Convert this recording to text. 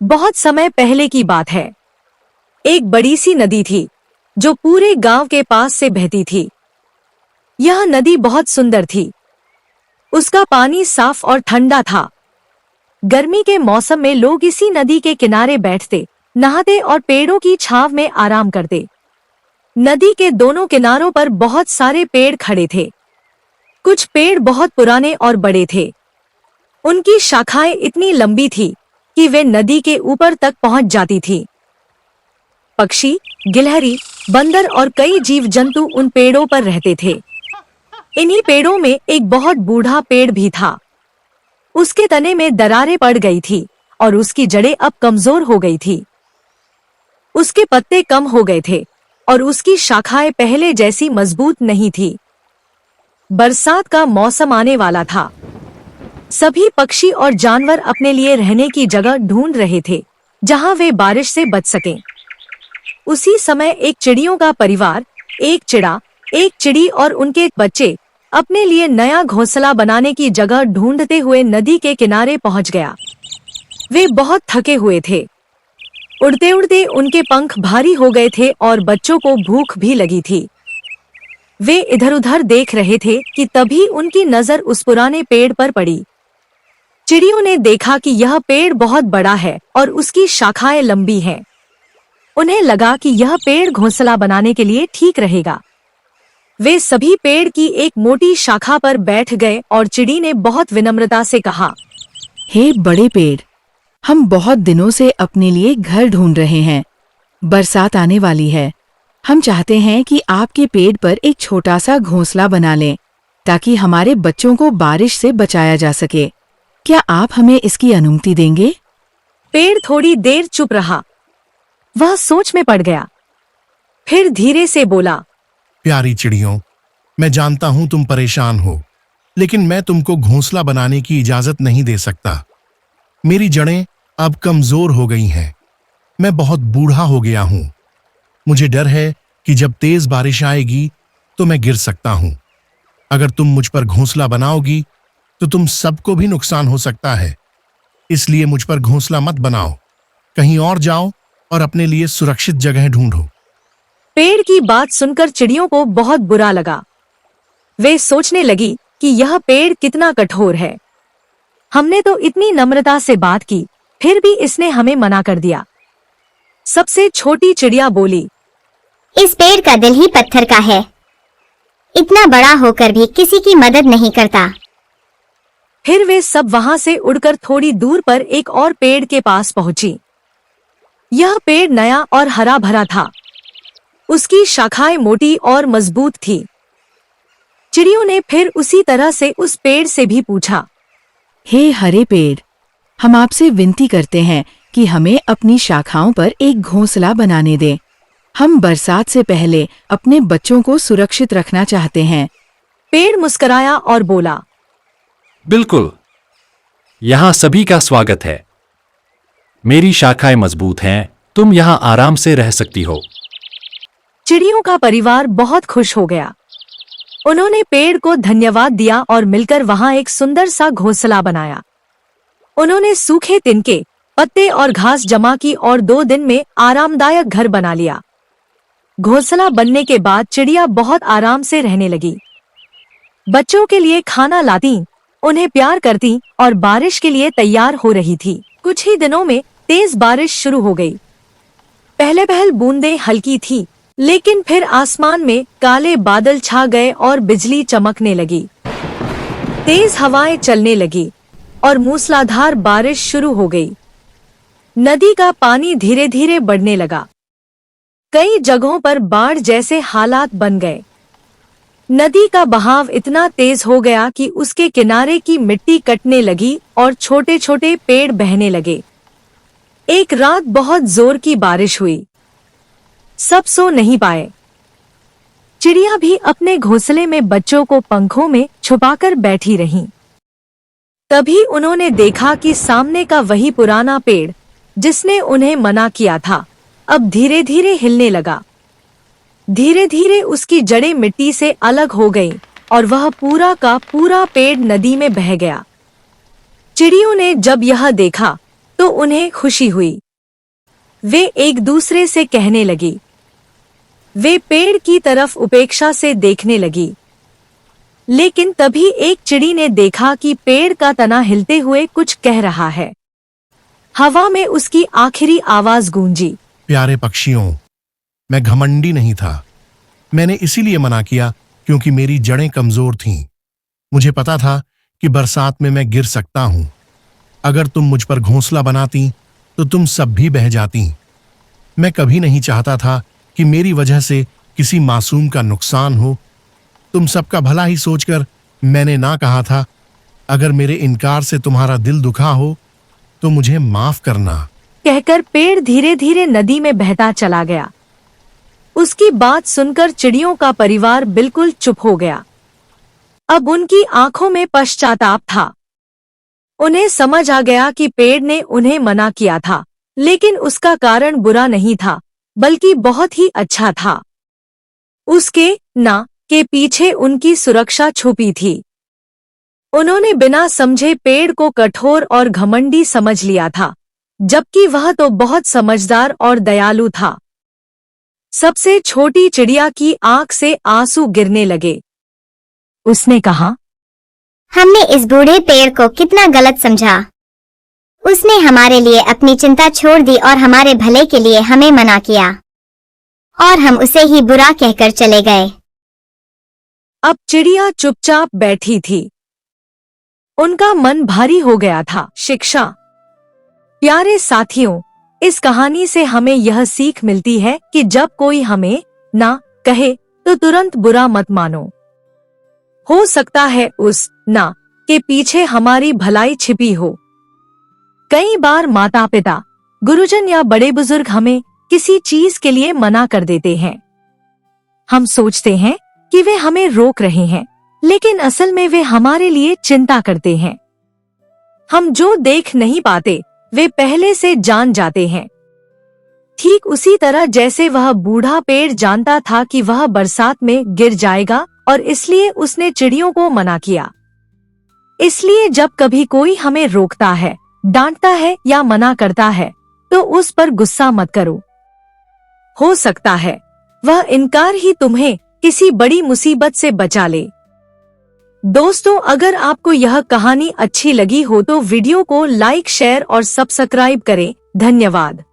बहुत समय पहले की बात है। एक बड़ी सी नदी थी जो पूरे गांव के पास से बहती थी। यह नदी बहुत सुंदर थी। उसका पानी साफ और ठंडा था। गर्मी के मौसम में लोग इसी नदी के किनारे बैठते, नहाते और पेड़ों की छांव में आराम करते। नदी के दोनों किनारों पर बहुत सारे पेड़ खड़े थे। कुछ पेड़ बहुत पुराने और बड़े थे। उनकी शाखाएं इतनी लंबी थी कि वे नदी के ऊपर तक पहुंच जाती थी। पक्षी, गिलहरी, बंदर और कई जीव जंतु उन पेड़ों पर रहते थे। इन्हीं पेड़ों में एक बहुत बूढ़ा पेड़ भी था। उसके तने में दरारें पड़ गई थी और उसकी जड़ें अब कमजोर हो गई थी। उसके पत्ते कम हो गए थे और उसकी शाखाएं पहले जैसी मजबूत नहीं थी। बरसात का मौसम आने वाला था। सभी पक्षी और जानवर अपने लिए रहने की जगह ढूंढ रहे थे जहां वे बारिश से बच सकें। उसी समय एक चिड़ियों का परिवार, एक चिड़ा, एक चिड़ी और उनके बच्चे अपने लिए नया घोंसला बनाने की जगह ढूंढते हुए नदी के किनारे पहुंच गया। वे बहुत थके हुए थे। उड़ते उड़ते उनके पंख भारी हो गए थे और बच्चों को भूख भी लगी थी। वे इधर उधर देख रहे थे कि तभी उनकी नजर उस पुराने पेड़ पर पड़ी। चिड़ियों ने देखा कि यह पेड़ बहुत बड़ा है और उसकी शाखाएं लंबी हैं। उन्हें लगा कि यह पेड़ घोंसला बनाने के लिए ठीक रहेगा। वे सभी पेड़ की एक मोटी शाखा पर बैठ गए और चिड़ी ने बहुत विनम्रता से कहा, हे बड़े पेड़, हम बहुत दिनों से अपने लिए घर ढूंढ रहे हैं। बरसात आने वाली है। हम चाहते हैं कि आपके पेड़ पर एक छोटा सा घोंसला बना लें ताकि हमारे बच्चों को बारिश से बचाया जा सके। क्या आप हमें इसकी अनुमति देंगे? पेड़ थोड़ी देर चुप रहा। वह सोच में पड़ गया। फिर धीरे से बोला, प्यारी चिड़ियों, मैं जानता हूं तुम परेशान हो, लेकिन मैं तुमको घोंसला बनाने की इजाजत नहीं दे सकता। मेरी जड़ें अब कमजोर हो गई हैं। मैं बहुत बूढ़ा हो गया हूं। मुझे डर है कि जब तेज बारिश आएगी तो मैं गिर सकता हूं। अगर तुम मुझ पर घोंसला बनाओगी तो तुम सबको भी नुकसान हो सकता है। इसलिए मुझ पर घोंसला मत बनाओ। कहीं और जाओ और अपने लिए सुरक्षित जगह ढूंढो। पेड़ की बात सुनकर चिड़ियों को बहुत बुरा लगा। वे सोचने लगी कि यह पेड़ कितना कठोर है। हमने तो इतनी नम्रता से बात की, फिर भी इसने हमें मना कर दिया। सबसे छोटी चिड़िया बोली, इस पेड़ का दिल ही पत्थर का है। इतना बड़ा होकर भी किसी की मदद नहीं करता। फिर वे सब वहां से उड़कर थोड़ी दूर पर एक और पेड़ के पास पहुंची। यह पेड़ नया और हरा भरा था। उसकी शाखाएं मोटी और मजबूत थी। चिड़ियों ने फिर उसी तरह से उस पेड़ से भी पूछा, हे हरे पेड़, हम आपसे विनती करते हैं कि हमें अपनी शाखाओं पर एक घोंसला बनाने दें। हम बरसात से पहले अपने बच्चों को सुरक्षित रखना चाहते हैं। पेड़ मुस्कुराया और बोला, बिल्कुल, यहाँ सभी का स्वागत है। मेरी शाखाएं मजबूत हैं, तुम यहाँ आराम से रह सकती हो। चिड़ियों का परिवार बहुत खुश हो गया। उन्होंने पेड़ को धन्यवाद दिया और मिलकर वहां एक सुंदर सा घोंसला बनाया। उन्होंने सूखे तिनके, पत्ते और घास जमा की और 2 दिन में आरामदायक घर बना लिया। घोंसला बनने के बाद चिड़िया बहुत आराम से रहने लगी। बच्चों के लिए खाना लाती, उन्हें प्यार करती और बारिश के लिए तैयार हो रही थी। कुछ ही दिनों में तेज बारिश शुरू हो गई। पहले पहल बूंदें हल्की थी, लेकिन फिर आसमान में काले बादल छा गए और बिजली चमकने लगी। तेज हवाएं चलने लगी और मूसलाधार बारिश शुरू हो गई। नदी का पानी धीरे धीरे बढ़ने लगा। कई जगहों पर बाढ़ जैसे हालात बन गए। नदी का बहाव इतना तेज हो गया कि उसके किनारे की मिट्टी कटने लगी और छोटे छोटे पेड़ बहने लगे। एक रात बहुत जोर की बारिश हुई। सब सो नहीं पाए। चिड़िया भी अपने घोंसले में बच्चों को पंखों में छुपाकर बैठी रहीं। तभी उन्होंने देखा कि सामने का वही पुराना पेड़ जिसने उन्हें मना किया था, अब धीरे धीरे हिलने लगा। धीरे धीरे उसकी जड़ें मिट्टी से अलग हो गईं और वह पूरा का पूरा पेड़ नदी में बह गया। चिड़ियों ने जब यह देखा तो उन्हें खुशी हुई। वे एक दूसरे से कहने लगी। वे पेड़ की तरफ उपेक्षा से देखने लगी। लेकिन तभी एक चिड़ी ने देखा कि पेड़ का तना हिलते हुए कुछ कह रहा है। हवा में उसकी आखिरी आवाज गूंजी। प्यारे पक्षियों, मैं घमंडी नहीं था। मैंने इसीलिए मना किया क्योंकि मेरी जड़ें कमजोर थीं। मुझे पता था कि बरसात में मैं गिर सकता हूं। अगर तुम मुझ पर घोंसला बनाती तो तुम सब भी बह जाती। मैं कभी नहीं चाहता था कि मेरी वजह से किसी मासूम का नुकसान हो। तुम सबका भला ही सोचकर मैंने ना कहा था। अगर मेरे इनकार से तुम्हारा दिल दुखा हो तो मुझे माफ करना। कहकर पेड़ धीरे धीरे नदी में बहता चला गया। उसकी बात सुनकर चिड़ियों का परिवार बिल्कुल चुप हो गया। अब उनकी आंखों में पश्चाताप था। उन्हें समझ आ गया कि पेड़ ने उन्हें मना किया था, लेकिन उसका कारण बुरा नहीं था, बल्कि बहुत ही अच्छा था। उसके ना के पीछे उनकी सुरक्षा छुपी थी। उन्होंने बिना समझे पेड़ को कठोर और घमंडी समझ लिया था, जबकि वह तो बहुत समझदार और दयालु था। सबसे छोटी चिड़िया की आंख से आंसू गिरने लगे। उसने कहा, हमने इस बूढ़े पेड़ को कितना गलत समझा। उसने हमारे लिए अपनी चिंता छोड़ दी और हमारे भले के लिए हमें मना किया, और हम उसे ही बुरा कहकर चले गए। अब चिड़िया चुपचाप बैठी थी। उनका मन भारी हो गया था। शिक्षा। प्यारे साथियों, इस कहानी से हमें यह सीख मिलती है कि जब कोई हमें ना कहे तो तुरंत बुरा मत मानो। हो सकता है उस ना के पीछे हमारी भलाई छिपी हो। कई बार माता पिता, गुरुजन या बड़े बुजुर्ग हमें किसी चीज के लिए मना कर देते हैं। हम सोचते हैं कि वे हमें रोक रहे हैं, लेकिन असल में वे हमारे लिए चिंता करते हैं। हम जो देख नहीं पाते वे पहले से जान जाते हैं। ठीक उसी तरह जैसे वह बूढ़ा पेड़ जानता था कि वह बरसात में गिर जाएगा और इसलिए उसने चिड़ियों को मना किया। इसलिए जब कभी कोई हमें रोकता है, डांटता है या मना करता है तो उस पर गुस्सा मत करो। हो सकता है वह इनकार ही तुम्हें किसी बड़ी मुसीबत से बचा ले। दोस्तों, अगर आपको यह कहानी अच्छी लगी हो तो वीडियो को लाइक, शेयर और सब्सक्राइब करें। धन्यवाद।